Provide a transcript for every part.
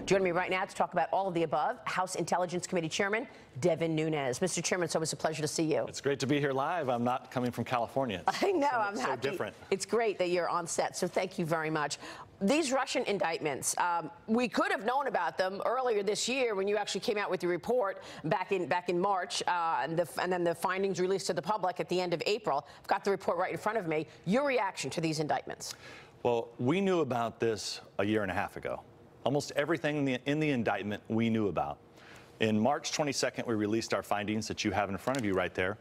Joining me right now to talk about all of the above, House Intelligence Committee Chairman Devin Nunes. Mr. Chairman, it's always a pleasure to see you. It's great to be here live. I'm not coming from California. I know, I'm so happy. Different. It's great that you're on set, so thank you very much. These Russian indictments, we could have known about them earlier this year when you actually came out with your report back in March, and then the findings released to the public at the end of April. I've got the report right in front of me. Your reaction to these indictments? Well, we knew about this a year and a half ago. Almost everything in the indictment we knew about. In March 22nd, we released our findings that you have in front of you right there.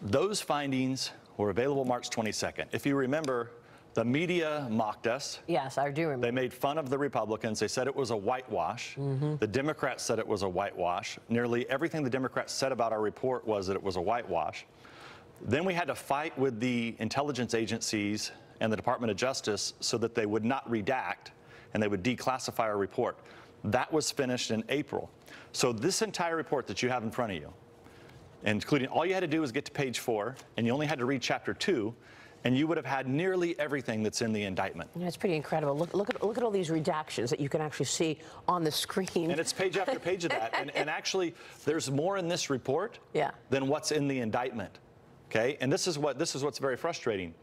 Those findings were available March 22nd. If you remember, the media mocked us. Yes, I do remember. They made fun of the Republicans. They said it was a whitewash. The Democrats said it was a whitewash. Nearly everything the Democrats said about our report was that it was a whitewash. Then we had to fight with the intelligence agencies and the Department of Justice so that they would not redact and they would declassify our report. That was finished in April. So this entire report that you have in front of you, including all you had to do was get to page 4, and you only had to read chapter 2, and you would have had nearly everything that's in the indictment. Yeah, it's pretty incredible. Look at all these redactions that you can actually see on the screen. And it's page after page of that. And actually, there's more in this report than what's in the indictment. Okay? And this is what's very frustrating.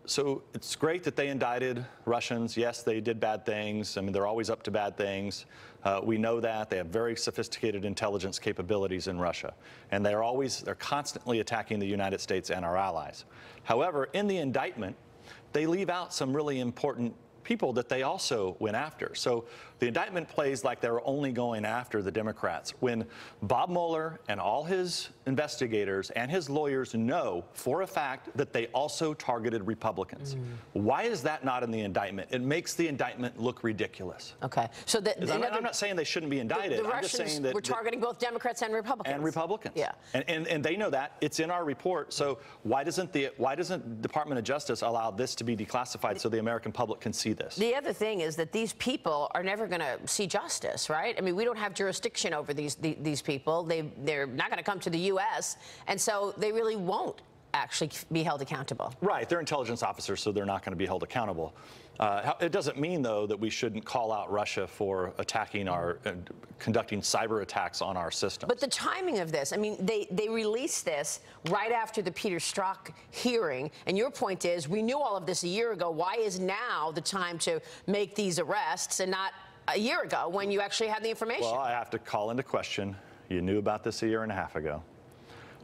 So it's great that they indicted Russians. Yes, they did bad things. I mean, they're always up to bad things. We know that. They have very sophisticated intelligence capabilities in Russia. And they're constantly attacking the United States and our allies. However, in the indictment, they leave out some really important people that they also went after. So the indictment plays like they're only going after the Democrats, when Bob Mueller and all his investigators and his lawyers know for a fact that they also targeted Republicans. Why is that not in the indictment? It makes the indictment look ridiculous. Okay. So I'm not saying they shouldn't be indicted. The I'm just saying that we're targeting both Democrats and Republicans. And Republicans. Yeah. And they know that. It's in our report. So why doesn't the Department of Justice allow this to be declassified so the American public can see this? The other thing is that these people are never going to see justice, right? I mean, we don't have jurisdiction over these people. They're not going to come to the U.S., and so they really won't actually be held accountable. Right. They're intelligence officers, so they're not going to be held accountable. It doesn't mean, though, that we shouldn't call out Russia for attacking conducting cyber attacks on our systems. But the timing of this, I mean, they released this right after the Peter Strzok hearing, and your point is, we knew all of this a year ago. Why is now the time to make these arrests and not a year ago when you actually had the information? Well, I have to call into question. You knew about this a year and a half ago.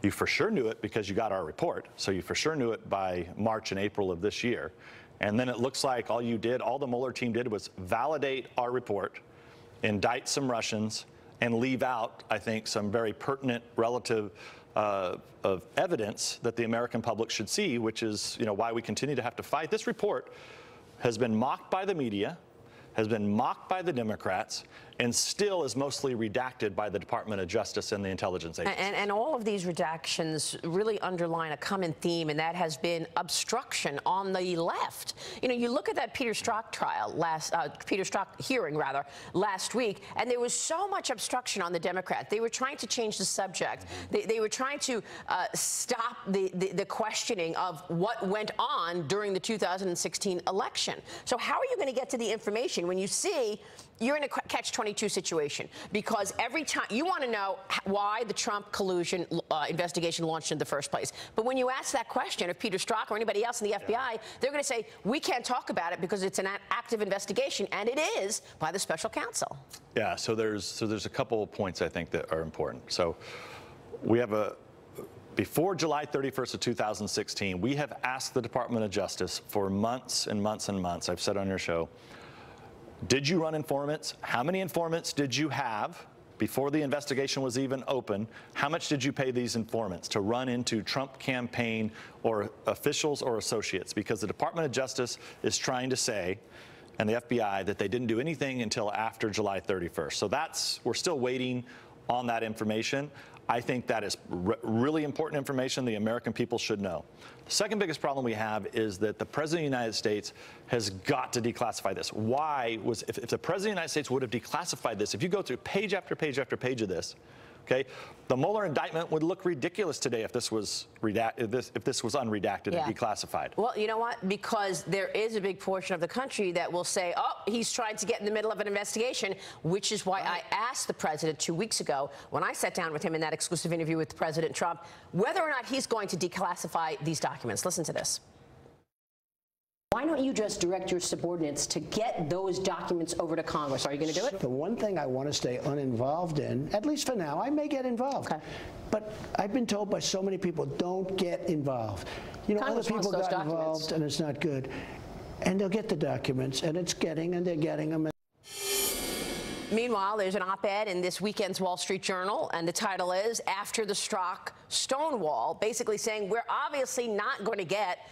You for sure knew it because you got our report, so you for sure knew it by March and April of this year. And then it looks like all the Mueller team did was validate our report, indict some Russians, and leave out, I think, some very pertinent relative of evidence that the American public should see, which is, why we continue to have to fight. This report has been mocked by the media, has been mocked by the Democrats, and still is mostly redacted by the Department of Justice and the intelligence agencies. And all of these redactions really underline a common theme, and that has been obstruction on the left. You look at that Peter Strzok trial Peter Strzok hearing last week, and there was so much obstruction on the Democrat. They were trying to change the subject. They were trying to stop the questioning of what went on during the 2016 election. So how are you going to get to the information when you see you're in a catch-22 situation? Because every time you want to know why the Trump collusion investigation launched in the first place. But when you ask that question of Peter Strzok or anybody else in the FBI, they're going to say, we can't talk about it because it's an active investigation, and it is by the special counsel. Yeah, so there's a couple of points I think that are important. So we have before July 31st of 2016, we have asked the Department of Justice for months and months and months. I've said on your show, did you run informants? How many informants did you have before the investigation was even open? How much did you pay these informants to run into Trump campaign or officials or associates? Because the Department of Justice is trying to say, and the FBI, that they didn't do anything until after July 31st. So we're still waiting on that information. I think that is really important information the American people should know. The second biggest problem we have is that the President of the United States has got to declassify this. If the President of the United States would have declassified this, if you go through page after page after page of this, Okay, the Mueller indictment would look ridiculous today if this was unredacted and declassified. Well, you know what? Because there is a big portion of the country that will say, oh, he's trying to get in the middle of an investigation, which is why I asked the president 2 weeks ago when I sat down with him in that exclusive interview with President Trump whether or not he's going to declassify these documents. Listen to this. Why don't you just direct your subordinates to get those documents over to Congress? Are you going to do it? The one thing I want to stay uninvolved in, at least for now, I may get involved. Okay. But I've been told by so many people, don't get involved. You know, Congress other people got involved, and it's not good. And they'll get the documents, and they're getting them. Meanwhile, there's an op-ed in this weekend's Wall Street Journal, and the title is, After the Strzok Stonewall, basically saying we're obviously not going to get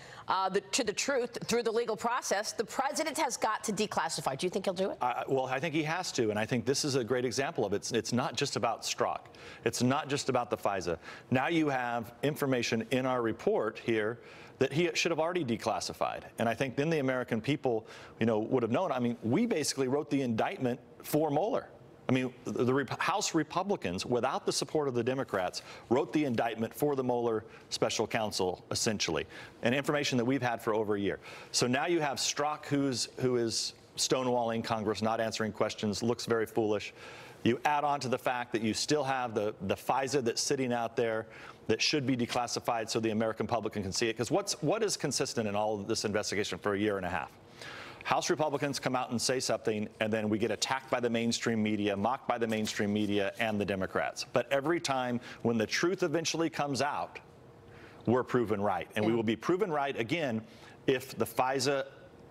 to the truth through the legal process. The president has got to declassify. Do you think he'll do it? Well, I think he has to, and I think this is a great example of it. It's not just about Strzok. It's not just about the FISA. Now you have information in our report here that he should have already declassified. And I think then the American people, would have known. I mean, we basically wrote the indictment for Mueller. I mean, the House Republicans, without the support of the Democrats, wrote the indictment for the Mueller special counsel, essentially, and information that we've had for over a year. So now you have Strzok, who is stonewalling Congress, not answering questions, looks very foolish. You add on to the fact that you still have the FISA that's sitting out there that should be declassified so the American public can see it. Because what is consistent in all of this investigation for a year and a half? House Republicans come out and say something, and then we get attacked by the mainstream media, mocked by the mainstream media and the Democrats. But every time when the truth eventually comes out, we're proven right. And we will be proven right again if the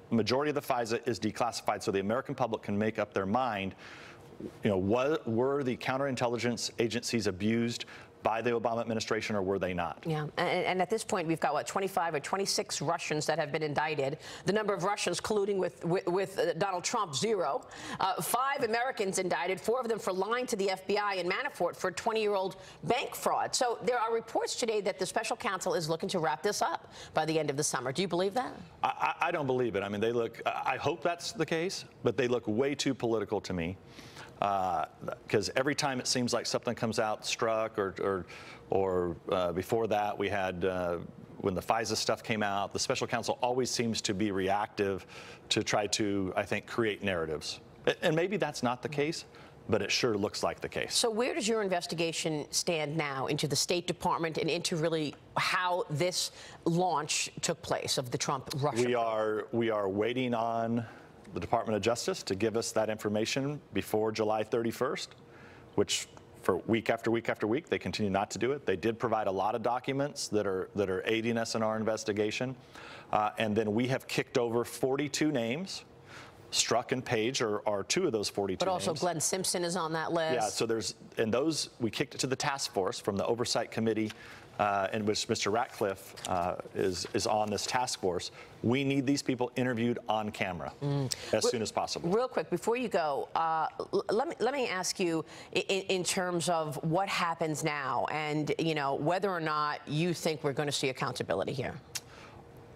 majority of the FISA is declassified so the American public can make up their mind, were the counterintelligence agencies abused by the Obama administration, or were they not? Yeah, and at this point, we've got, 25 or 26 Russians that have been indicted. The number of Russians colluding with Donald Trump, 0. 5 Americans indicted, 4 of them for lying to the FBI and Manafort for 20-year-old bank fraud. So there are reports today that the special counsel is looking to wrap this up by the end of the summer. Do you believe that? I don't believe it. I mean, I hope that's the case, but they look way too political to me. Because every time it seems like something comes out, Strzok or before that we had when the FISA stuff came out, the special counsel always seems to be reactive to try to, I think, create narratives. And maybe that's not the case, but it sure looks like the case. So where does your investigation stand now into the State Department and into really how this launch took place of the Trump-Russia? We are waiting on the Department of Justice to give us that information before July 31st, which for week after week after week, they continue not to do it. They did provide a lot of documents that are aiding us in our investigation. And then we have kicked over 42 names. Strzok and Page are 2 of those 42 But also names. Glenn Simpson is on that list. Yeah, so those, we kicked it to the task force from the Oversight Committee in which Mr. Ratcliffe is on this task force. We need these people interviewed on camera as soon as possible. Real quick, before you go, let me ask you in terms of what happens now and, whether or not you think we're going to see accountability here.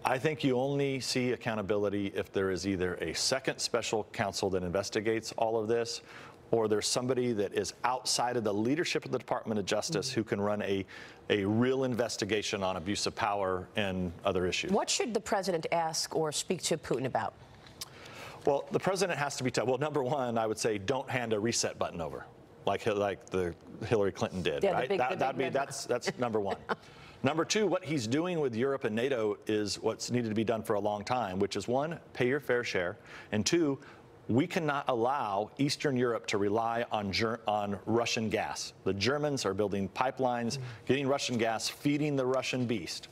I think you only see accountability if there is either a second special counsel that investigates all of this, or there's somebody that is outside of the leadership of the Department of Justice who can run a real investigation on abuse of power and other issues. What should the president ask or speak to Putin about? Well, the president has to be told. Well, number one, I would say don't hand a reset button over like the Hillary Clinton did. Yeah, right? That's number one. Number two, what he's doing with Europe and NATO is what's needed to be done for a long time, which is 1, pay your fair share, and 2, we cannot allow Eastern Europe to rely on Russian gas. The Germans are building pipelines, getting Russian gas, feeding the Russian beast,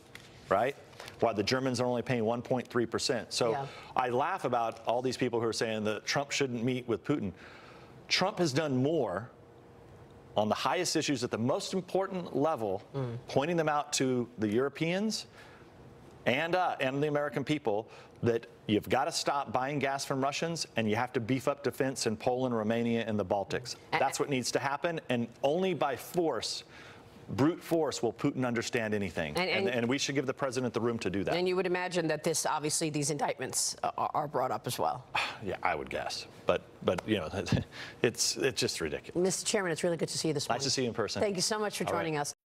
right? While the Germans are only paying 1.3%. So yeah. I laugh about all these people who are saying that Trump shouldn't meet with Putin. Trump has done more on the highest issues at the most important level, pointing them out to the Europeans and the American people that you've got to stop buying gas from Russians and you have to beef up defense in Poland, Romania, and the Baltics. That's what needs to happen, and only by force, brute force, will Putin understand anything. And we should give the president the room to do that. And you would imagine that obviously these indictments are brought up as well. Yeah, I would guess. But but you know, it's just ridiculous. Mr. Chairman, it's really good to see you this morning. Nice to see you in person. Thank you so much for joining us.